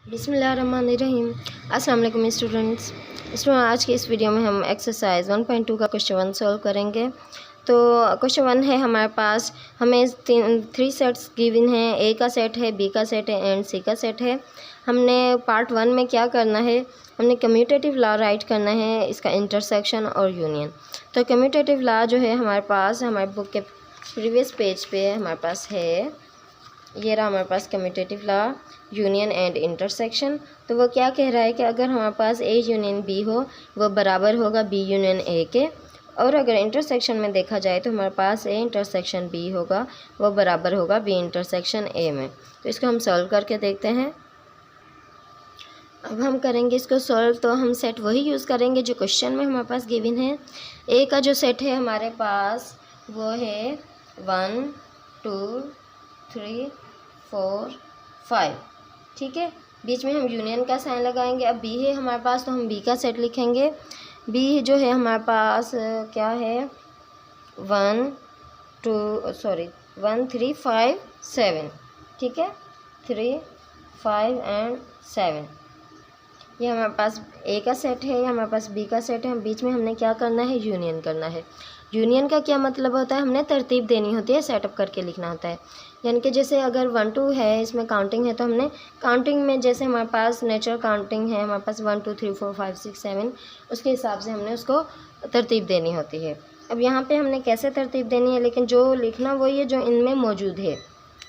बिस्मिल्लाहिर्रहमानिर्रहीम। अस्सलाम वालेकुम स्टूडेंट्स। आज की इस वीडियो में हम एक्सरसाइज 1.2 का क्वेश्चन 1 सॉल्व करेंगे। तो क्वेश्चन 1 है हमारे पास, हमें थ्री सेट्स गिवन हैं। ए का सेट है, बी का सेट है एंड सी का सेट है। हमने पार्ट 1 में क्या करना है, हमने कम्यूटेटिव लॉ राइट करना है, इसका इंटरसेक्शन और यूनियन। तो कम्यूटेटिव लॉ जो है हमारे पास हमारे बुक के प्रीवियस पेज पे हमारे पास है, ये रहा हमारे पास commutative law union and intersection. तो वो क्या कह रहा है कि अगर हमारे पास ए यूनियन बी हो वो बराबर होगा बी यूनियन ए के, और अगर इंटरसेक्शन में देखा जाए तो हमारे पास ए इंटरसेक्शन बी होगा वो बराबर होगा बी इंटरसेक्शन ए में। तो इसको हम सॉल्व करके देखते हैं। अब हम करेंगे इसको सॉल्व, तो हम सेट वही यूज़ करेंगे जो क्वेश्चन में हमारे पास गिवन है। ए का जो सेट है हमारे पास वो है 1 2 3 4 5, ठीक है। बीच में हम यूनियन का साइन लगाएंगे। अब बी है हमारे पास तो हम बी का सेट लिखेंगे। बी जो है हमारे पास क्या है 1 3 5 7, ठीक है। 3 5 एंड 7 ये हमारे पास ए का सेट है, ये हमारे पास बी का सेट है। बीच में हमने क्या करना है, यूनियन करना है। यूनियन का क्या मतलब होता है, हमने तरतीब देनी होती है, सेटअप करके लिखना होता है। यानी कि जैसे अगर 1 2 है, इसमें काउंटिंग है, तो हमने काउंटिंग में जैसे हमारे पास नेचुरल काउंटिंग है हमारे पास 1 2 3 4 5 6 7, उसके हिसाब से हमने उसको तरतीब देनी होती है। अब यहाँ पे हमने कैसे तरतीब देनी है, लेकिन जो लिखना वही है जो इनमें मौजूद है,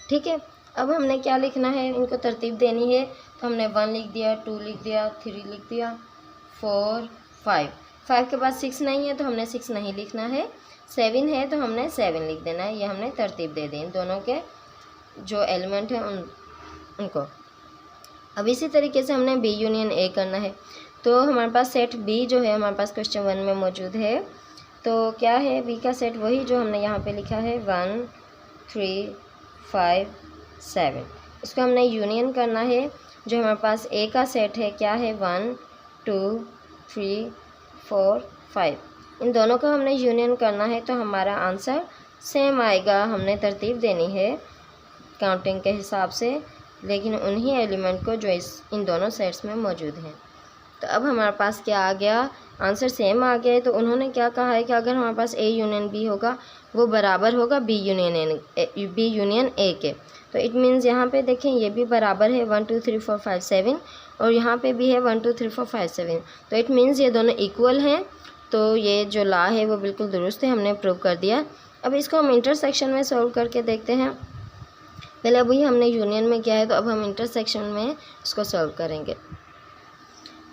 ठीक है। अब हमने क्या लिखना है, इनको तरतीब देनी है। तो हमने 1 लिख दिया, 2 लिख दिया, 3 लिख दिया, 4 5। 5 के बाद 6 नहीं है तो हमने 6 नहीं लिखना है। 7 है तो हमने 7 लिख देना है। ये हमने तरतीब दे दी इन दोनों के जो एलिमेंट हैं उनको। अब इसी तरीके से हमने बी यूनियन ए करना है। तो हमारे पास सेट बी जो है हमारे पास क्वेश्चन 1 में मौजूद है। तो क्या है बी का सेट, वही जो हमने यहाँ पे लिखा है 1 3 5 7। इसको हमने यूनियन करना है। जो हमारे पास ए का सेट है क्या है 1 2 3 4 5, इन दोनों का हमने यूनियन करना है। तो हमारा आंसर सेम आएगा। हमने तरतीब देनी है काउंटिंग के हिसाब से, लेकिन उन्हीं एलिमेंट को जो इन दोनों सेट्स में मौजूद हैं। तो अब हमारे पास क्या आ गया, आंसर सेम आ गया है। तो उन्होंने क्या कहा है कि अगर हमारे पास ए यूनियन बी होगा वो बराबर होगा बी यूनियन ए के। तो इट मीन्स यहाँ पे देखें ये भी बराबर है 1 2 3 4 5 7, और यहाँ पे भी है 1 2 3 4 5 7। तो इट मीन्स ये दोनों इक्वल हैं। तो ये जो लॉ है वो बिल्कुल दुरुस्त है, हमने प्रूव कर दिया। अब इसको हम इंटरसेक्शन में सॉल्व करके देखते हैं। पहले अभी हमने यूनियन में किया है, तो अब हम इंटरसेक्शन में इसको सॉल्व करेंगे।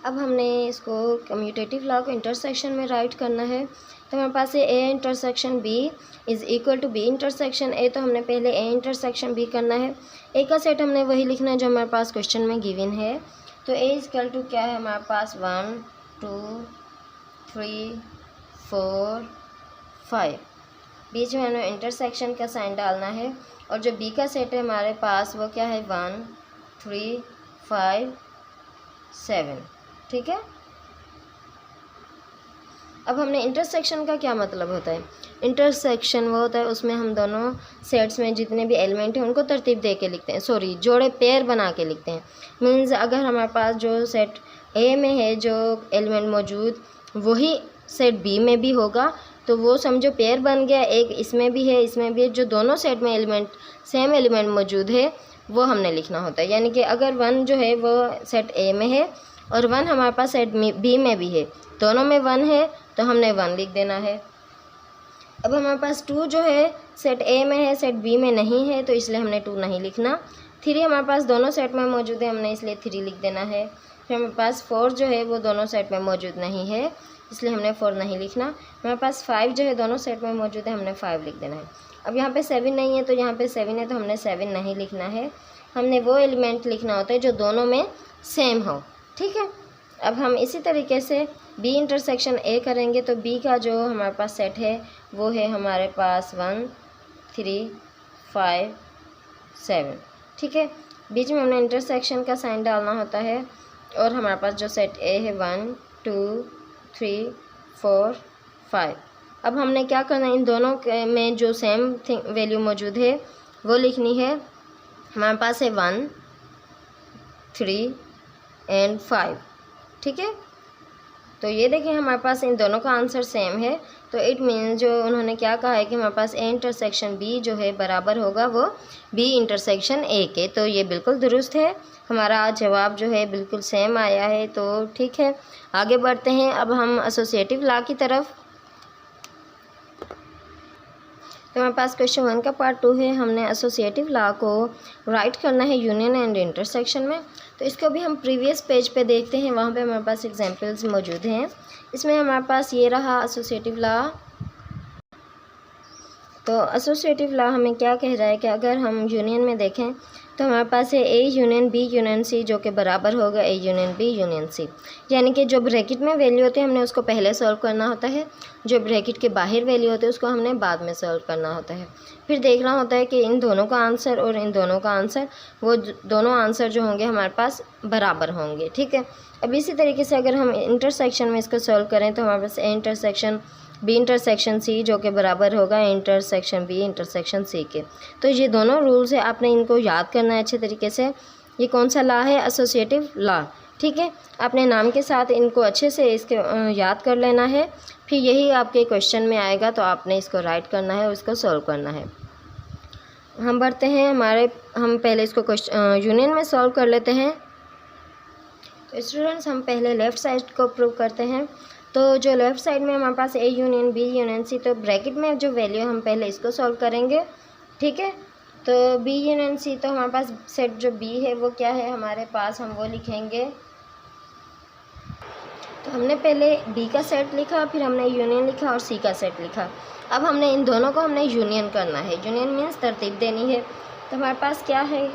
अब हमने इसको कम्यूटेटिव लॉ को इंटरसेक्शन में राइट करना है। तो हमारे पास है A intersection B is equal to B intersection A. तो हमने पहले ए इंटरसेक्शन बी करना है। ए का सेट हमने वही लिखना है जो हमारे पास क्वेश्चन में गिवन है। तो ए इक्वल टू क्या है हमारे पास 1 2 3 4 5। बीच में हमें इंटरसेक्शन का साइन डालना है। और जो बी का सेट है हमारे पास वो क्या है 1 3 5 7, ठीक है। अब हमने इंटरसेक्शन का क्या मतलब होता है, इंटरसेक्शन वो होता है उसमें हम दोनों सेट्स में जितने भी एलिमेंट हैं उनको तरतीब दे के लिखते हैं, जोड़े पेयर बना के लिखते हैं। मीन्स अगर हमारे पास जो सेट ए में है जो एलिमेंट मौजूद वही सेट बी में भी होगा, तो वो समझो पेयर बन गया। एक इसमें भी है इसमें भी है, जो दोनों सेट में एलिमेंट सेम एलिमेंट मौजूद है वो हमने लिखना होता है। यानी कि अगर 1 जो है वो सेट ए में है और 1 हमारे पास सेट बी में भी है, दोनों में 1 है तो हमने 1 लिख देना है। अब हमारे पास 2 जो है सेट ए में है सेट बी में नहीं है, तो इसलिए हमने 2 नहीं लिखना। 3 हमारे पास दोनों सेट में मौजूद है, हमने इसलिए 3 लिख देना है। फिर हमारे पास 4 जो है वो दोनों सेट में मौजूद नहीं है, इसलिए हमने 4 नहीं लिखना। हमारे पास 5 जो है दोनों सेट में मौजूद है, हमने 5 लिख देना है। अब यहाँ पे 7 नहीं है तो यहाँ पे 7 है तो हमने 7 नहीं लिखना है। हमने वो एलिमेंट लिखना होता है जो दोनों में सेम हो, ठीक है। अब हम इसी तरीके से बी इंटरसेक्शन ए करेंगे। तो बी का जो हमारे पास सेट है वो है हमारे पास 1 3 5 7, ठीक है। बीच में हमने इंटरसेक्शन का साइन डालना होता है। और हमारे पास जो सेट ए है 1 2 3 4 5। अब हमने क्या करना है, इन दोनों में जो सेम वैल्यू मौजूद है वो लिखनी है। हमारे पास है 1 3 एंड 5। ठीक है, तो ये देखें हमारे पास इन दोनों का आंसर सेम है। तो इट मीन्स जो उन्होंने क्या कहा है कि हमारे पास ए इंटरसेक्शन बी जो है बराबर होगा वो बी इंटरसेक्शन ए के। तो ये बिल्कुल दुरुस्त है, हमारा जवाब जो है बिल्कुल सेम आया है। तो ठीक है, आगे बढ़ते हैं अब हम एसोसिएटिव लॉ की तरफ। तो हमारे पास क्वेश्चन 1 का पार्ट 2 है। हमने एसोसिएटिव लॉ को राइट करना है यूनियन एंड इंटरसेक्शन में। तो इसको भी हम प्रीवियस पेज पे देखते हैं, वहाँ पे हमारे पास एग्जांपल्स मौजूद हैं। इसमें हमारे पास ये रहा एसोसिएटिव लॉ। तो एसोसिएटिव लॉ हमें क्या कह रहा है कि अगर हम यूनियन में देखें तो हमारे पास है A union B union C जो कि बराबर होगा A union B union C. यानी कि जो ब्रैकेट में वैल्यू होती है हमने उसको पहले सॉल्व करना होता है, जो ब्रैकेट के बाहर वैल्यू होती है उसको हमने बाद में सॉल्व करना होता है। फिर देखना होता है कि इन दोनों का आंसर और इन दोनों का आंसर, वो दोनों आंसर जो होंगे हमारे पास बराबर होंगे। ठीक है, अब इसी तरीके से अगर हम इंटरसेक्शन में इसको सॉल्व करें तो हमारे पास A intersection B intersection C जो कि बराबर होगा इंटरसेक्शन बी इंटरसेक्शन सी के। तो ये दोनों रूल्स है, आपने इनको याद करना है अच्छे तरीके से। ये कौन सा लॉ है? Associative law. ठीक है, आपने नाम के साथ इनको अच्छे से इसके याद कर लेना है। फिर यही आपके क्वेश्चन में आएगा तो आपने इसको राइट करना है और इसको सॉल्व करना है। हम बढ़ते हैं हम पहले इसको यूनियन में सॉल्व कर लेते हैं। तो स्टूडेंट्स हम पहले लेफ़्ट साइड को प्रूव करते हैं। तो जो लेफ़्ट साइड में हमारे पास A union B union C, तो ब्रैकेट में जो वैल्यू हम पहले इसको सॉल्व करेंगे। ठीक है, तो बी यूनियन सी, तो हमारे पास सेट जो बी है वो क्या है हमारे पास, हम वो लिखेंगे। तो हमने पहले बी का सेट लिखा, फिर हमने यूनियन लिखा और सी का सेट लिखा। अब हमने इन दोनों को हमने यूनियन करना है। यूनियन मीन्स तरतीब देनी है। तो हमारे पास क्या है,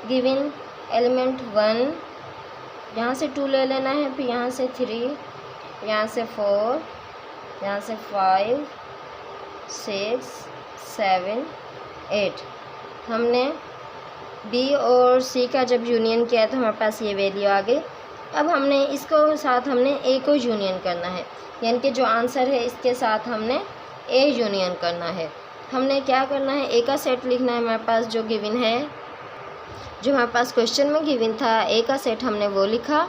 गिवन एलिमेंट 1, यहाँ से 2 ले लेना है, फिर यहाँ से 3, यहाँ से 4, यहाँ से 5, 6, 7, 8। हमने बी और सी का जब यूनियन किया तो हमारे पास ये वैल्यू आ गई। अब हमने इसको साथ हमने ए को यूनियन करना है, यानी कि जो आंसर है इसके साथ हमने ए यूनियन करना है। हमने क्या करना है, ए का सेट लिखना है हमारे पास जो गिवन है, जो हमारे पास क्वेश्चन में गिवन था, ए का सेट हमने वो लिखा।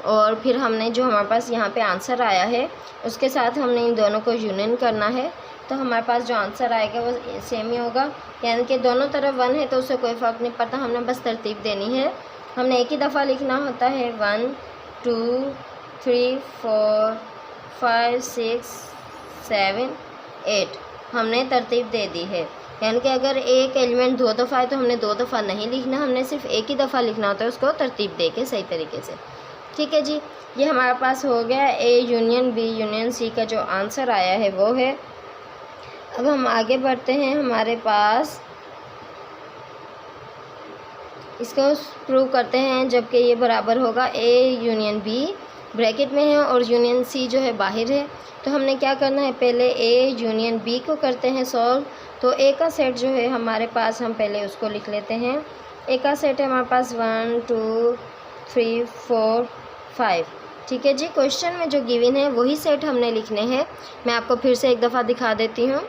और फिर हमने जो हमारे पास यहाँ पे आंसर आया है उसके साथ हमने इन दोनों को यूनियन करना है। तो हमारे पास जो आंसर आएगा वो सेम ही होगा, यानी कि दोनों तरफ 1 है तो उससे कोई फ़र्क नहीं पड़ता, हमने बस तरतीब देनी है। हमने एक ही दफ़ा लिखना होता है 1 2 3 4 5 6 7 8। हमने तरतीब दे दी है, यानी कि अगर एक एलिमेंट 2 दफ़ा है तो हमने 2 दफ़ा नहीं लिखना, हमने सिर्फ एक ही दफ़ा लिखना होता है उसको तरतीब दे के सही तरीके से। ठीक है जी, ये हमारे पास हो गया A union B union C का जो आंसर आया है वो है। अब हम आगे बढ़ते हैं, हमारे पास इसको प्रूव करते हैं जबकि ये बराबर होगा ए यूनियन बी ब्रैकेट में है और यूनियन सी जो है बाहर है। तो हमने क्या करना है, पहले ए यूनियन बी को करते हैं सॉल्व। तो ए का सेट जो है हमारे पास, हम पहले उसको लिख लेते हैं। ए का सेट है हमारे पास 1 2 3 4 5। ठीक है जी, क्वेश्चन में जो गिवन है वही सेट हमने लिखने हैं। मैं आपको फिर से एक दफ़ा दिखा देती हूँ।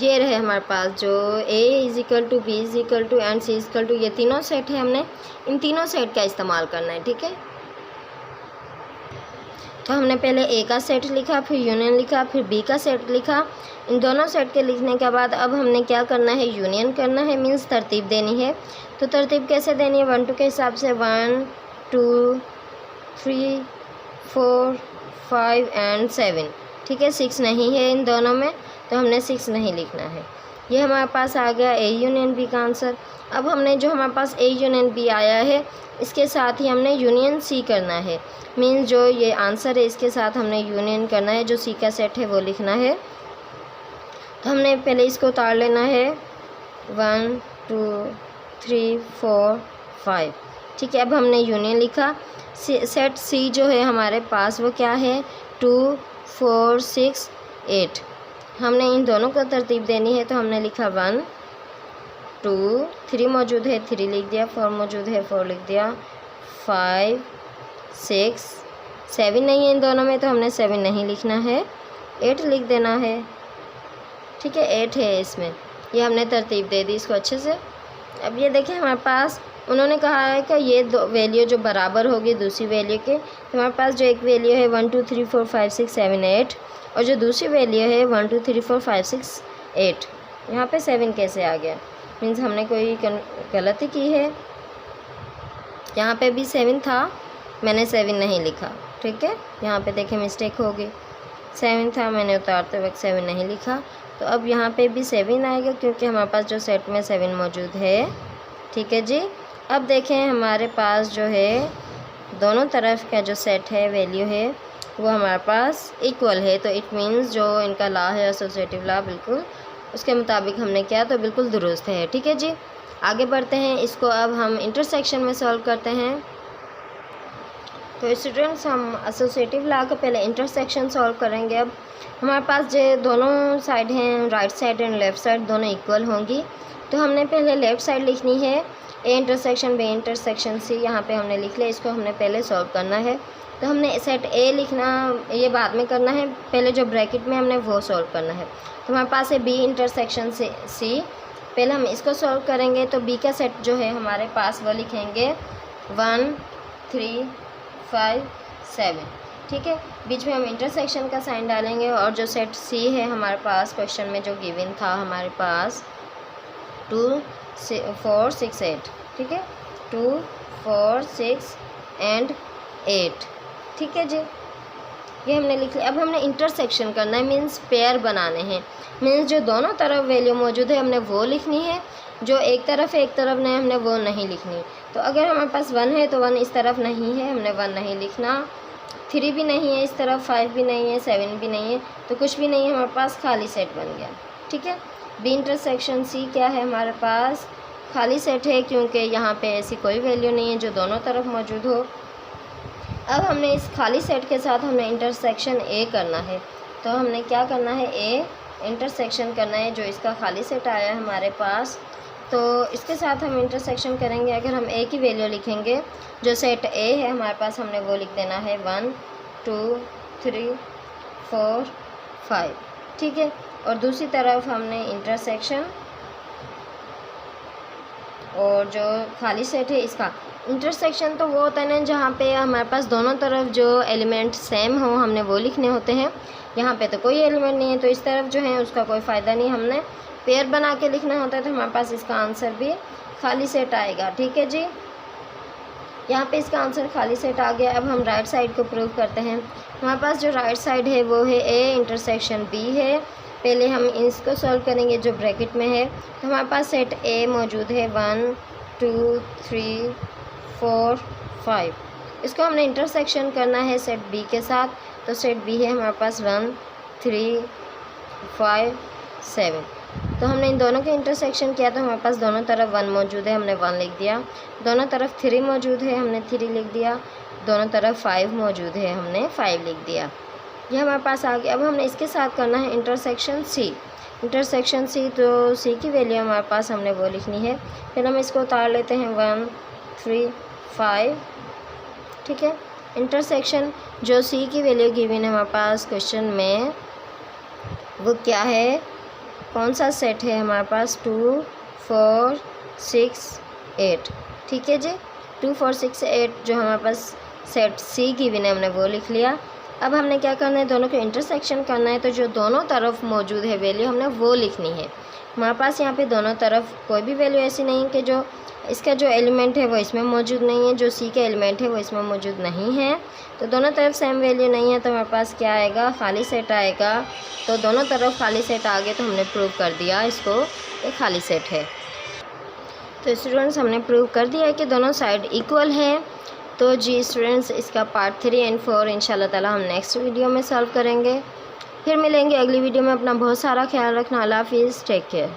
ये रहे हमारे पास जो A equal to B equal to and C equal to, ये तीनों सेट है, हमने इन तीनों सेट का इस्तेमाल करना है। ठीक है, तो हमने पहले ए का सेट लिखा, फिर यूनियन लिखा, फिर बी का सेट लिखा। इन दोनों सेट के लिखने के बाद अब हमने क्या करना है, यूनियन करना है, मीन्स तरतीब देनी है। तो तरतीब कैसे देनी है, 1 2 के हिसाब से 1 2 3 4 5 एंड 7। ठीक है, 6 नहीं है इन दोनों में तो हमने 6 नहीं लिखना है। ये हमारे पास आ गया ए यूनियन बी का आंसर। अब हमने जो हमारे पास ए यूनियन बी आया है इसके साथ ही हमने यूनियन सी करना है, मीन्स जो ये आंसर है इसके साथ हमने यूनियन करना है, जो सी का सेट है वो लिखना है। तो हमने पहले इसको उतार लेना है 1 2 3 4 5। ठीक है, अब हमने यूनियन लिखा। सेट सी जो है हमारे पास वो क्या है, 2 4 6 8। हमने इन दोनों को तरतीब देनी है, तो हमने लिखा 1 2 3 मौजूद है 3 लिख दिया, 4 मौजूद है 4 लिख दिया, 5 6 7 नहीं है इन दोनों में तो हमने 7 नहीं लिखना है, 8 लिख देना है। ठीक है, 8 है इसमें, ये हमने तरतीब दे दी इसको अच्छे से। अब ये देखिए हमारे पास उन्होंने कहा है कि ये दो वैल्यू जो बराबर होगी दूसरी वैल्यू के, तो हमारे पास जो एक वैल्यू है 1 2 3 4 5 6 7 8 और जो दूसरी वैल्यू है 1 2 3 4 5 6 8, यहाँ पे 7 कैसे आ गया? मीन्स हमने कोई गलती की है। यहाँ पे भी 7 था, मैंने 7 नहीं लिखा, ठीक है। यहाँ पे देखें मिस्टेक हो गई, 7 था, मैंने उतारते वक्त 7 नहीं लिखा। तो अब यहाँ पे भी 7 आएगा क्योंकि हमारे पास जो सेट में 7 मौजूद है, ठीक है जी। अब देखें हमारे पास जो है दोनों तरफ का जो सेट है वैल्यू है वो हमारे पास इक्वल है, तो इट मीन्स जो इनका लॉ है एसोसिएटिव लॉ बिल्कुल उसके मुताबिक हमने किया तो बिल्कुल दुरुस्त है, ठीक है जी। आगे बढ़ते हैं, इसको अब हम इंटरसेक्शन में सॉल्व करते हैं। तो स्टूडेंट्स हम एसोसिएटिव लॉ का पहले इंटरसेक्शन सॉल्व करेंगे। अब हमारे पास जो दोनों साइड हैं, right side and left side, दोनों इक्वल होंगी। तो हमने पहले लेफ़्ट साइड लिखनी है, A intersection B intersection C, यहाँ पे हमने लिख लिया, इसको हमने पहले सॉल्व करना है। तो हमने सेट ए लिखना ये बाद में करना है, पहले जो ब्रैकेट में हमने वो सॉल्व करना है। तो हमारे पास है बी इंटरसेक्शन सी, पहले हम इसको सॉल्व करेंगे। तो बी का सेट जो है हमारे पास वो लिखेंगे 1 3 5 7, ठीक है। बीच में हम इंटरसेक्शन का साइन डालेंगे और जो सेट सी है हमारे पास क्वेश्चन में जो गिवन था हमारे पास 2 4 6 8, ठीक है, 2 4 6 एंड 8, ठीक है जी। ये हमने लिख लिया। अब हमने इंटरसेक्शन करना है, मीन्स पेयर बनाने हैं, मीन्स जो दोनों तरफ वैल्यू मौजूद है हमने वो लिखनी है, जो एक तरफ है एक तरफ नहीं हमने वो नहीं लिखनी। तो अगर हमारे पास 1 है तो 1 इस तरफ नहीं है, हमने 1 नहीं लिखना, 3 भी नहीं है इस तरफ, 5 भी नहीं है, 7 भी नहीं है, तो कुछ भी नहीं है, हमारे पास खाली सेट बन गया, ठीक है। बी इंटरसेक्शन सी क्या है, हमारे पास खाली सेट है क्योंकि यहाँ पे ऐसी कोई वैल्यू नहीं है जो दोनों तरफ मौजूद हो। अब हमने इस खाली सेट के साथ हमने इंटरसेक्शन ए करना है। तो हमने क्या करना है, ए इंटरसेक्शन करना है, जो इसका खाली सेट आया है हमारे पास, तो इसके साथ हम इंटरसेक्शन करेंगे। अगर हम ए की वैल्यू लिखेंगे, जो सेट ए है हमारे पास हमने वो लिख देना है 1 2 3 4 5, ठीक है। और दूसरी तरफ हमने इंटरसेक्शन और जो खाली सेट है इसका इंटरसेक्शन तो वो होता है ना जहाँ पे हमारे पास दोनों तरफ जो एलिमेंट सेम हो हमने वो लिखने होते हैं। यहाँ पे तो कोई एलिमेंट नहीं है तो इस तरफ जो है उसका कोई फ़ायदा नहीं, हमने पेयर बना के लिखना होता है। तो हमारे पास इसका आंसर भी खाली सेट आएगा, ठीक है जी। यहाँ पे इसका आंसर खाली सेट आ गया। अब हम राइट साइड को प्रूव करते हैं। हमारे पास जो राइट साइड है वो है ए इंटरसेक्शन बी है। पहले हम इसको सॉल्व करेंगे जो ब्रैकेट में है। तो हमारे पास सेट ए मौजूद है 1 2 3 4 5, इसको हमने इंटरसेक्शन करना है सेट बी के साथ। तो सेट बी है हमारे पास 1 3 5 7, तो हमने इन दोनों के इंटरसेक्शन किया तो हमारे पास दोनों तरफ 1 मौजूद है, हमने 1 लिख दिया। दोनों तरफ 3 मौजूद है, हमने 3 लिख दिया। दोनों तरफ 5 मौजूद है, हमने 5 लिख दिया। ये हमारे पास आ गया। अब हमने इसके साथ करना है इंटरसेक्शन सी। इंटरसेक्शन सी, तो सी की वैल्यू हमारे पास हमने वो लिखनी है। फिर हम इसको उतार लेते हैं 1 3 5, ठीक है। इंटरसेक्शन जो सी की वैल्यू गिवन है हमारे पास क्वेश्चन में वो क्या है, कौन सा सेट है हमारे पास 2 4 6 8, ठीक है जी। 2 4 6 8 जो हमारे पास सेट सी गिवन है हमने वो लिख लिया। अब हमने क्या करना है, दोनों को इंटरसेक्शन करना है। तो जो दोनों तरफ मौजूद है वैल्यू हमने वो लिखनी है। हमारे पास यहाँ पे दोनों तरफ कोई भी वैल्यू ऐसी नहीं कि जो इसका जो एलिमेंट है वो इसमें मौजूद नहीं है, जो सी का एलिमेंट है वो इसमें मौजूद नहीं है। तो दोनों तरफ सेम वैल्यू नहीं है तो हमारे पास क्या आएगा, खाली सेट आएगा। तो दोनों तरफ खाली सेट आ गए तो हमने प्रूव कर दिया इसको ये खाली सेट है। तो स्टूडेंट्स हमने प्रूव कर दिया है कि दोनों साइड इक्वल हैं। तो जी स्टूडेंट्स इसका पार्ट 3 एंड 4 इंशाल्लाह ताला हम नेक्स्ट वीडियो में सॉल्व करेंगे। फिर मिलेंगे अगली वीडियो में। अपना बहुत सारा ख्याल रखना। अल्लाह हाफिज़, टेक केयर।